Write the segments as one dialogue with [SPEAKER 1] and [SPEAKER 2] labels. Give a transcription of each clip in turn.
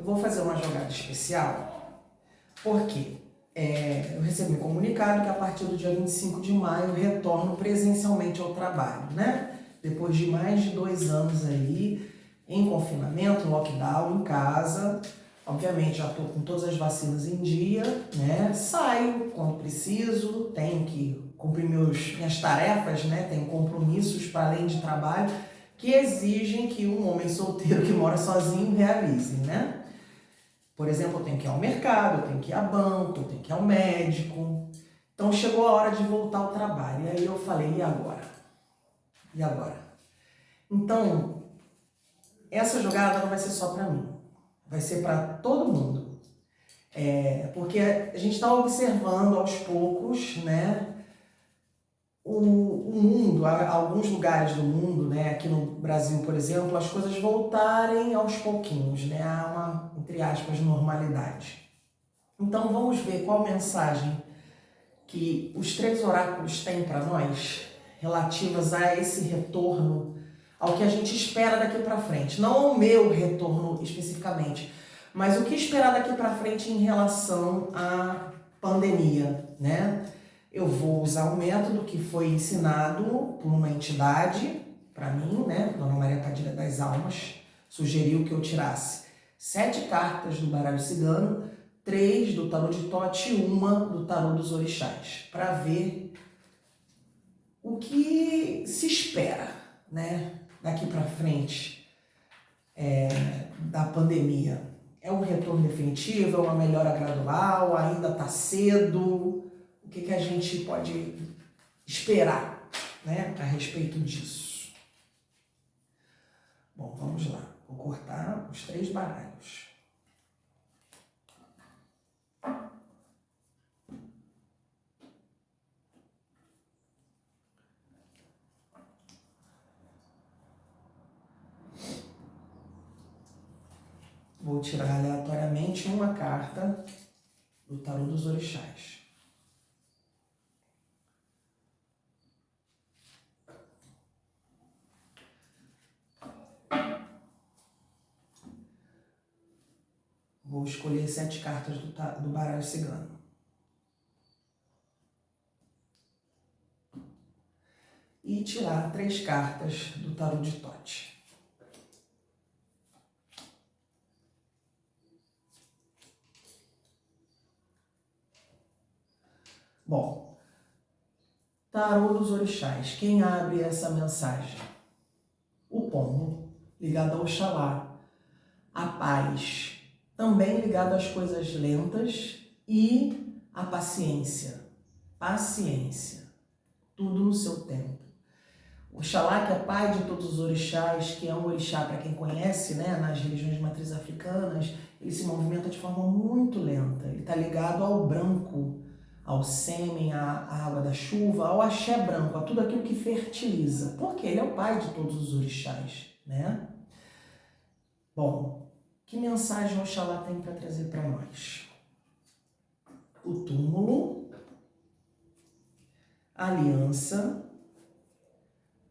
[SPEAKER 1] Eu vou fazer uma jogada especial, porque eu recebi um comunicado que a partir do dia 25 de maio eu retorno presencialmente ao trabalho, né? Depois de mais de 2 anos aí, em confinamento, lockdown, em casa. Obviamente já estou com todas as vacinas em dia, né? Saio quando preciso, tenho que cumprir minhas tarefas, né? Tenho compromissos para além de trabalho que exigem que um homem solteiro que mora sozinho realize, né? Por exemplo, eu tenho que ir ao mercado, eu tenho que ir a banco, eu tenho que ir ao médico. Então chegou a hora de voltar ao trabalho. E aí eu falei, e agora? E agora? Então, essa jogada não vai ser só para mim, vai ser para todo mundo. Porque a gente está observando aos poucos, né, o mundo, alguns lugares do mundo, né, aqui no Brasil, por exemplo, as coisas voltarem aos pouquinhos, né, a uma, entre aspas, normalidade. Então vamos ver qual mensagem que os 3 oráculos têm para nós relativas a esse retorno, ao que a gente espera daqui para frente. Não ao meu retorno especificamente, mas o que esperar daqui para frente em relação à pandemia, né? Eu vou usar um método que foi ensinado por uma entidade, para mim, né? Dona Maria Padilha das Almas, sugeriu que eu tirasse 7 cartas do baralho cigano, 3 do tarô de Tote e 1 do tarô dos orixás, para ver o que se espera, né? Daqui para frente da pandemia. É um retorno definitivo? É uma melhora gradual? Ainda está cedo? O que a gente pode esperar, né, a respeito disso? Bom, vamos lá. Vou cortar os 3 baralhos. Vou tirar aleatoriamente uma carta do tarô dos orixás. Vou escolher 7 cartas do baralho cigano. E tirar 3 cartas do tarô de Tote. Bom, tarô dos orixás. Quem abre essa mensagem? O pombo, ligado ao Oxalá. A paz, também ligado às coisas lentas, e a paciência. Paciência. Tudo no seu tempo. Oxalá, que é pai de todos os orixás, que é um orixá, para quem conhece, né, nas religiões de matriz africanas, ele se movimenta de forma muito lenta. Ele está ligado ao branco, ao sêmen, à água da chuva, ao axé branco, a tudo aquilo que fertiliza. Porque ele é o pai de todos os orixás, né? Bom, que mensagem o Oxalá tem para trazer para nós? O túmulo, a aliança,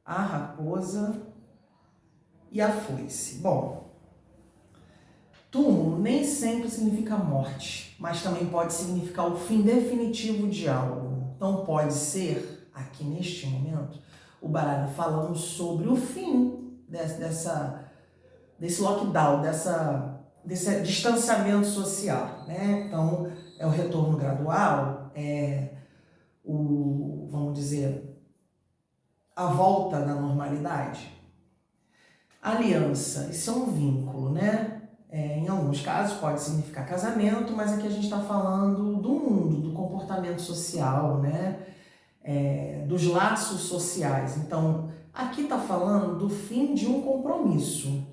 [SPEAKER 1] a raposa e a foice. Bom, túmulo nem sempre significa morte, mas também pode significar o fim definitivo de algo. Então pode ser, aqui neste momento, o baralho falando sobre o fim desse lockdown, desse distanciamento social, né? Então é o retorno gradual, vamos dizer, a volta da normalidade. Aliança, isso é um vínculo, né? Em alguns casos pode significar casamento, mas aqui a gente está falando do mundo, do comportamento social, né? Dos laços sociais. Então, aqui está falando do fim de um compromisso,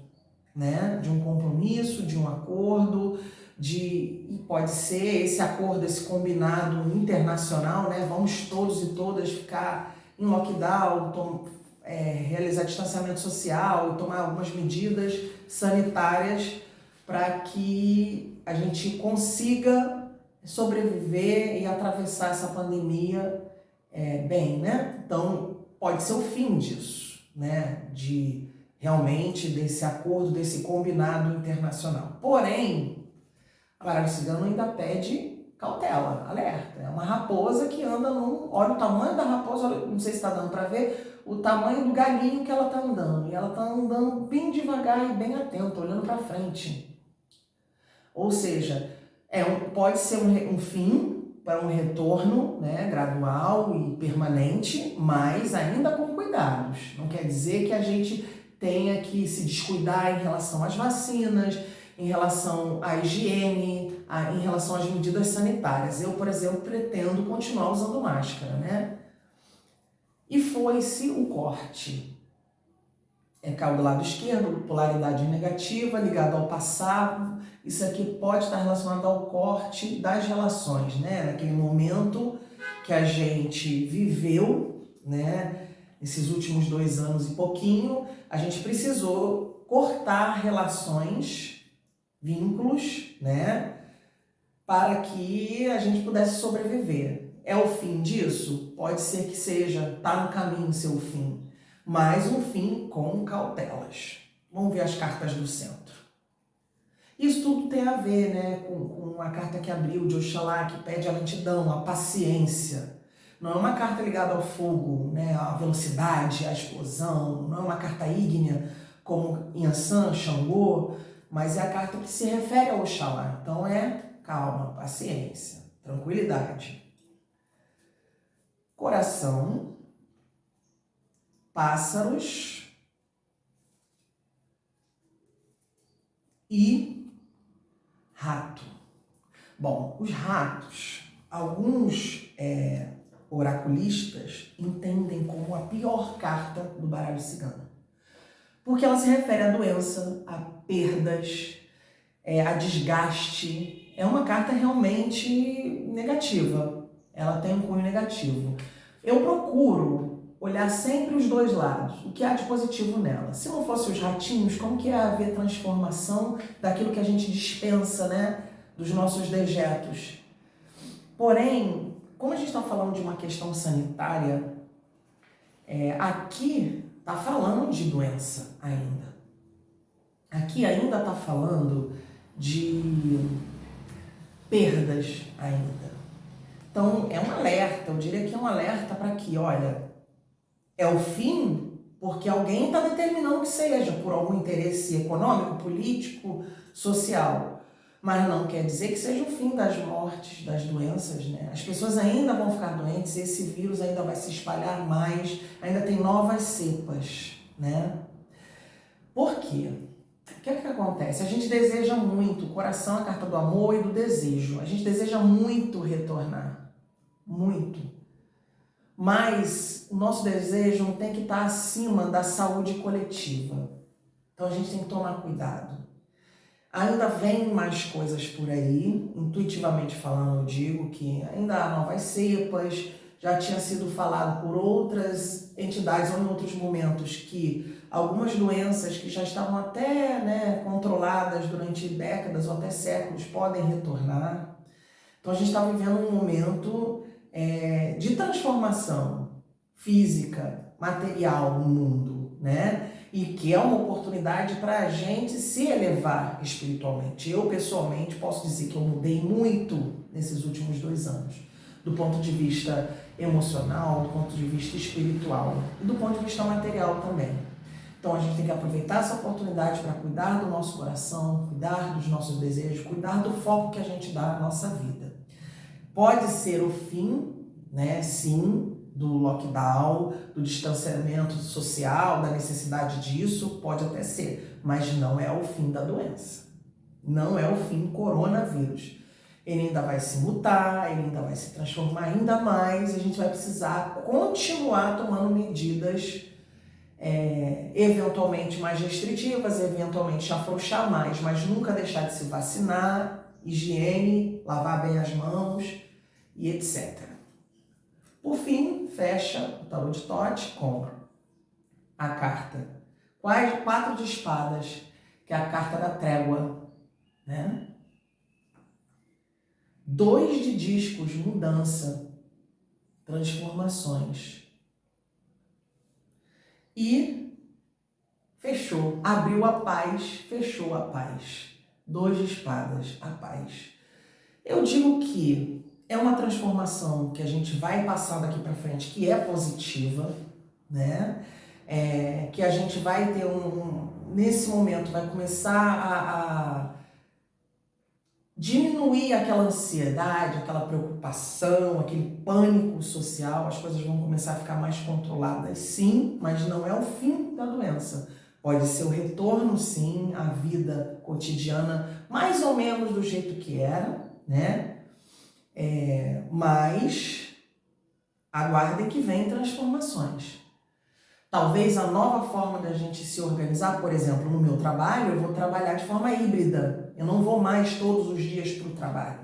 [SPEAKER 1] né? De um compromisso, de um acordo, e pode ser esse acordo, esse combinado internacional, né? Vamos todos e todas ficar em lockdown, realizar distanciamento social e tomar algumas medidas sanitárias para que a gente consiga sobreviver e atravessar essa pandemia bem, né? Então, pode ser o fim disso, né? De realmente desse acordo, desse combinado internacional. Porém, o baralho cigano ainda pede cautela, alerta. É uma raposa que anda num... Olha o tamanho da raposa, olha, não sei se está dando para ver, o tamanho do galinho que ela está andando. E ela está andando bem devagar e bem atenta, olhando para frente. Ou seja, pode ser um fim para um retorno, né, gradual e permanente, mas ainda com cuidados. Não quer dizer que a gente tenha que se descuidar em relação às vacinas, em relação à higiene, em relação às medidas sanitárias. Eu, por exemplo, pretendo continuar usando máscara, né? E foi-se o corte. Caiu do lado esquerdo, polaridade negativa, ligado ao passado. Isso aqui pode estar relacionado ao corte das relações, né? Naquele momento que a gente viveu, né? Esses últimos 2 anos e pouquinho, a gente precisou cortar relações, vínculos, né? Para que a gente pudesse sobreviver. É o fim disso? Pode ser que seja, está no caminho seu fim. Mas um fim com cautelas. Vamos ver as cartas do centro. Isso tudo tem a ver, né, com a carta que abriu de Oxalá, que pede a lentidão, a paciência. Não é uma carta ligada ao fogo, né, à velocidade, à explosão. Não é uma carta ígnea, como Yansan, Xangô, mas é a carta que se refere ao Oxalá. Então calma, paciência, tranquilidade. Coração, pássaros e rato. Bom, os ratos, alguns oraculistas entendem como a pior carta do baralho cigano, porque ela se refere à doença, a perdas, a desgaste. É uma carta realmente negativa, ela tem um cunho negativo. Eu procuro olhar sempre os dois lados, o que há de positivo nela. Se não fosse os ratinhos, como que ia haver transformação daquilo que a gente dispensa, né, dos nossos dejetos? Porém, como a gente está falando de uma questão sanitária, aqui está falando de doença ainda. Aqui ainda está falando de perdas ainda. Então, é um alerta, eu diria que é um alerta para que, olha, é o fim porque alguém está determinando que seja, por algum interesse econômico, político, social. Mas não quer dizer que seja o fim das mortes, das doenças, né? As pessoas ainda vão ficar doentes, esse vírus ainda vai se espalhar mais, ainda tem novas cepas, né? Por quê? O que é que acontece? A gente deseja muito, o coração é a carta do amor e do desejo. A gente deseja muito retornar, muito. Mas o nosso desejo tem que estar acima da saúde coletiva. Então a gente tem que tomar cuidado. Ainda vem mais coisas por aí, intuitivamente falando, eu digo que ainda há novas cepas, já tinha sido falado por outras entidades ou em outros momentos que algumas doenças que já estavam até, né, controladas durante décadas ou até séculos podem retornar. Então a gente está vivendo um momento de transformação física, material no mundo, né? E que é uma oportunidade para a gente se elevar espiritualmente. Eu, pessoalmente, posso dizer que eu mudei muito nesses últimos 2 anos, do ponto de vista emocional, do ponto de vista espiritual e do ponto de vista material também. Então a gente tem que aproveitar essa oportunidade para cuidar do nosso coração, cuidar dos nossos desejos, cuidar do foco que a gente dá à nossa vida. Pode ser o fim, né, sim, do lockdown, do distanciamento social, da necessidade disso, pode até ser, mas não é o fim da doença. Não é o fim do coronavírus. Ele ainda vai se mutar, ele ainda vai se transformar ainda mais, a gente vai precisar continuar tomando medidas eventualmente mais restritivas, eventualmente afrouxar mais, mas nunca deixar de se vacinar, higiene, lavar bem as mãos e etc. Por fim, fecha o tarô de Tote com a carta 4 de espadas, que é a carta da trégua, né? 2 de discos, mudança, transformações. E fechou. Abriu a paz, fechou a paz. 2 de espadas, a paz. Eu digo que é uma transformação que a gente vai passar daqui para frente, que é positiva, né? Que a gente vai ter nesse momento, vai começar a diminuir aquela ansiedade, aquela preocupação, aquele pânico social, as coisas vão começar a ficar mais controladas, sim, mas não é o fim da doença. Pode ser o retorno, sim, à vida cotidiana, mais ou menos do jeito que era, né? Mas aguardem que vem transformações. Talvez a nova forma da gente se organizar, por exemplo, no meu trabalho, eu vou trabalhar de forma híbrida. Eu não vou mais todos os dias para o trabalho.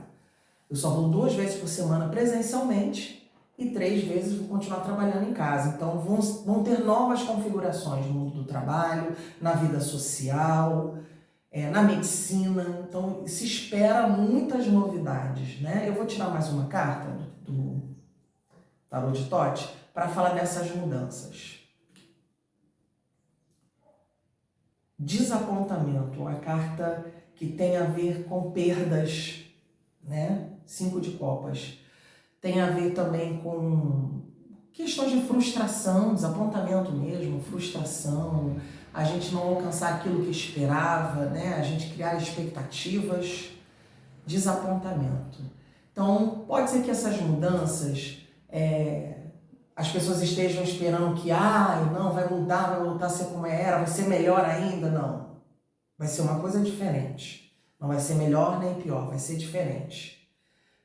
[SPEAKER 1] Eu só vou 2 vezes por semana presencialmente e 3 vezes vou continuar trabalhando em casa. Então vão ter novas configurações no mundo do trabalho, na vida social, na medicina. Então se espera muitas novidades, né? Eu vou tirar mais uma carta do Tarô de Tote para falar dessas mudanças. Desapontamento, uma carta que tem a ver com perdas, né? 5 de copas. Tem a ver também com questões de frustração, desapontamento mesmo, frustração, a gente não alcançar aquilo que esperava, né? A gente criar expectativas, desapontamento. Então, pode ser que essas mudanças, as pessoas estejam esperando que, não, vai mudar, vai voltar a ser como era, vai ser melhor ainda. Não. Vai ser uma coisa diferente. Não vai ser melhor nem pior, vai ser diferente.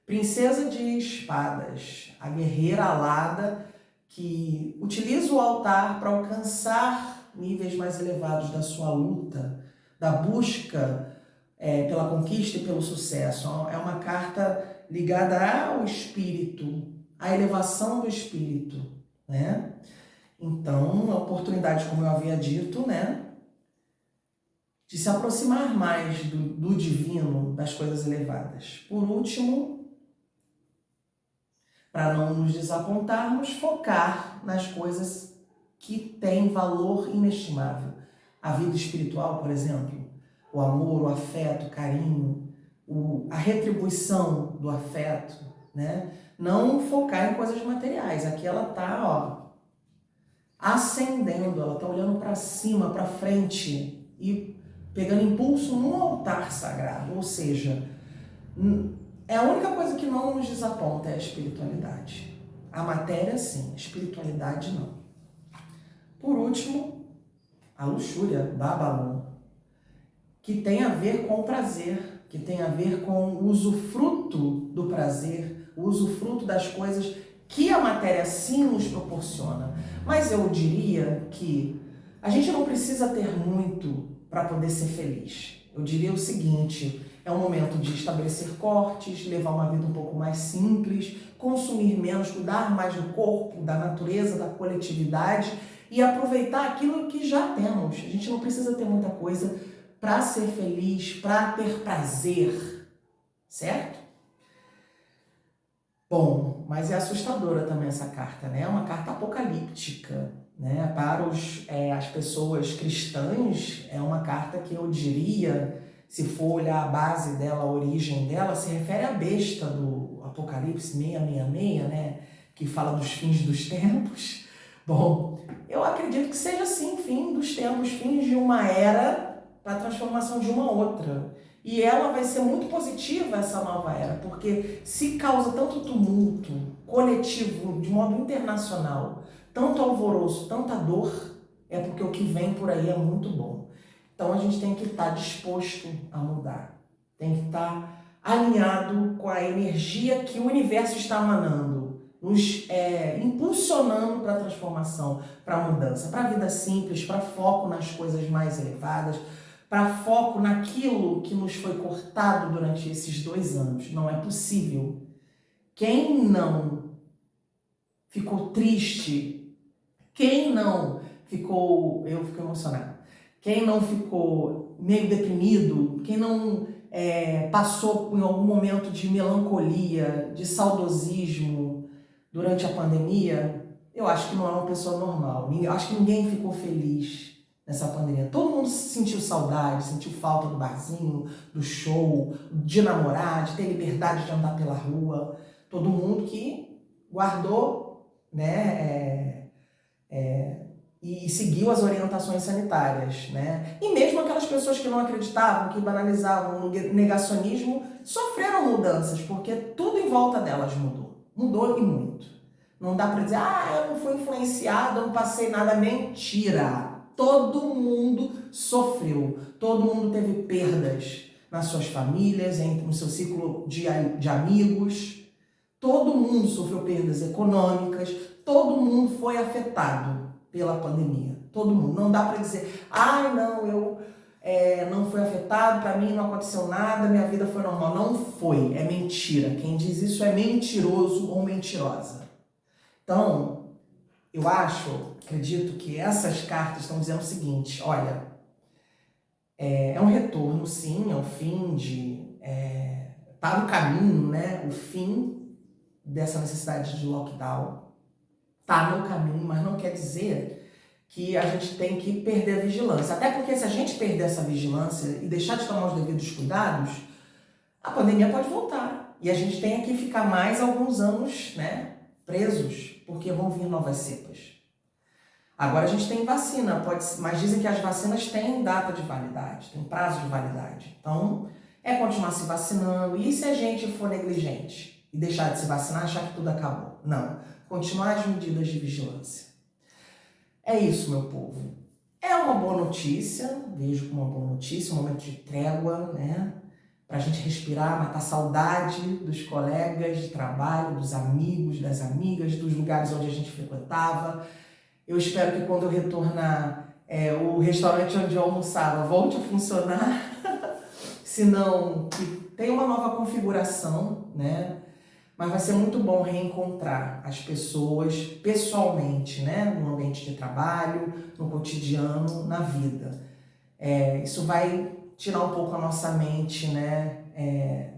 [SPEAKER 1] Princesa de Espadas, a guerreira alada que utiliza o altar para alcançar níveis mais elevados da sua luta, da busca pela conquista e pelo sucesso. É uma carta ligada ao espírito, à elevação do espírito, né? Então, a oportunidade, como eu havia dito, né, de se aproximar mais do divino, das coisas elevadas. Por último, para não nos desapontarmos, focar nas coisas que têm valor inestimável. A vida espiritual, por exemplo, o amor, o afeto, o carinho, a retribuição do afeto, né? Não focar em coisas materiais. Aqui ela está, ascendendo, ela está olhando para cima, para frente e pegando impulso num altar sagrado. Ou seja, a única coisa que não nos desaponta é a espiritualidade. A matéria, sim, a espiritualidade, não. Por último, a luxúria, Babylon, que tem a ver com o prazer, que tem a ver com o usufruto do prazer, o usufruto das coisas que a matéria sim nos proporciona. Mas eu diria que a gente não precisa ter muito para poder ser feliz. Eu diria o seguinte: é um momento de estabelecer cortes, levar uma vida um pouco mais simples, consumir menos, cuidar mais do corpo, da natureza, da coletividade e aproveitar aquilo que já temos. A gente não precisa ter muita coisa para ser feliz, para ter prazer, certo? Bom, mas é assustadora também essa carta, né? É uma carta apocalíptica, né? Para as pessoas cristãs, é uma carta que eu diria, se for olhar a base dela, a origem dela, se refere à besta do Apocalipse 666, né? Que fala dos fins dos tempos. Bom, eu acredito que seja assim, fim dos tempos, fins de uma era para a transformação de uma outra. E ela vai ser muito positiva, essa nova era, porque se causa tanto tumulto coletivo, de modo internacional, tanto alvoroço, tanta dor, é porque o que vem por aí é muito bom. Então a gente tem que estar disposto a mudar, tem que estar alinhado com a energia que o universo está emanando, nos impulsionando para a transformação, para a mudança, para a vida simples, para foco nas coisas mais elevadas, para foco naquilo que nos foi cortado durante esses 2 anos. Não é possível. Quem não ficou triste, quem não ficou... Eu fico emocionada. Quem não ficou meio deprimido, quem não passou por algum momento de melancolia, de saudosismo durante a pandemia, eu acho que não é uma pessoa normal. Eu acho que ninguém ficou feliz nessa pandemia. Todo mundo sentiu saudade, sentiu falta do barzinho, do show, de namorar, de ter liberdade de andar pela rua. Todo mundo que guardou, né, e seguiu as orientações sanitárias, né? E mesmo aquelas pessoas que não acreditavam, que banalizavam o negacionismo, sofreram mudanças, porque tudo em volta delas mudou. Mudou e muito. Não dá para dizer, eu não fui influenciado, eu não passei nada. Mentira! Todo mundo sofreu, todo mundo teve perdas nas suas famílias, no seu ciclo de amigos. Todo mundo sofreu perdas econômicas, todo mundo foi afetado pela pandemia. Todo mundo. Não dá para dizer, não, eu não fui afetado, para mim não aconteceu nada, minha vida foi normal. Não foi, é mentira. Quem diz isso é mentiroso ou mentirosa. Então, eu acredito que essas cartas estão dizendo o seguinte, olha, é um retorno, sim, é o fim tá no caminho, né, o fim dessa necessidade de lockdown, tá no caminho, mas não quer dizer que a gente tem que perder a vigilância. Até porque se a gente perder essa vigilância e deixar de tomar os devidos cuidados, a pandemia pode voltar. E a gente tem que ficar mais alguns anos, né, presos, porque vão vir novas cepas. Agora a gente tem vacina, mas dizem que as vacinas têm data de validade, tem prazo de validade. Então, continuar se vacinando. E se a gente for negligente e deixar de se vacinar, achar que tudo acabou? Não. Continuar as medidas de vigilância. É isso, meu povo. É uma boa notícia, vejo como uma boa notícia, um momento de trégua, né? Pra gente respirar, matar saudade dos colegas de trabalho, dos amigos, das amigas, dos lugares onde a gente frequentava. Eu espero que quando eu retornar, o restaurante onde eu almoçava volte a funcionar. Se não, que tenha uma nova configuração, né? Mas vai ser muito bom reencontrar as pessoas pessoalmente, né? No ambiente de trabalho, no cotidiano, na vida. Isso vai tirar um pouco a nossa mente, né?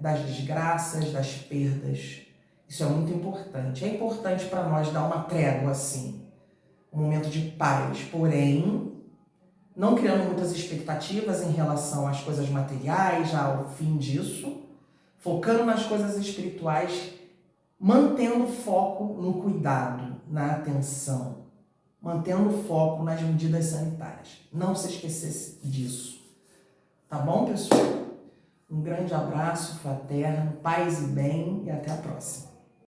[SPEAKER 1] Das desgraças, das perdas. Isso é muito importante. É importante para nós dar uma trégua assim, um momento de paz, porém, não criando muitas expectativas em relação às coisas materiais, ao fim disso, focando nas coisas espirituais, mantendo foco no cuidado, na atenção, mantendo foco nas medidas sanitárias. Não se esquecer disso. Tá bom, pessoal? Um grande abraço fraterno, paz e bem e até a próxima.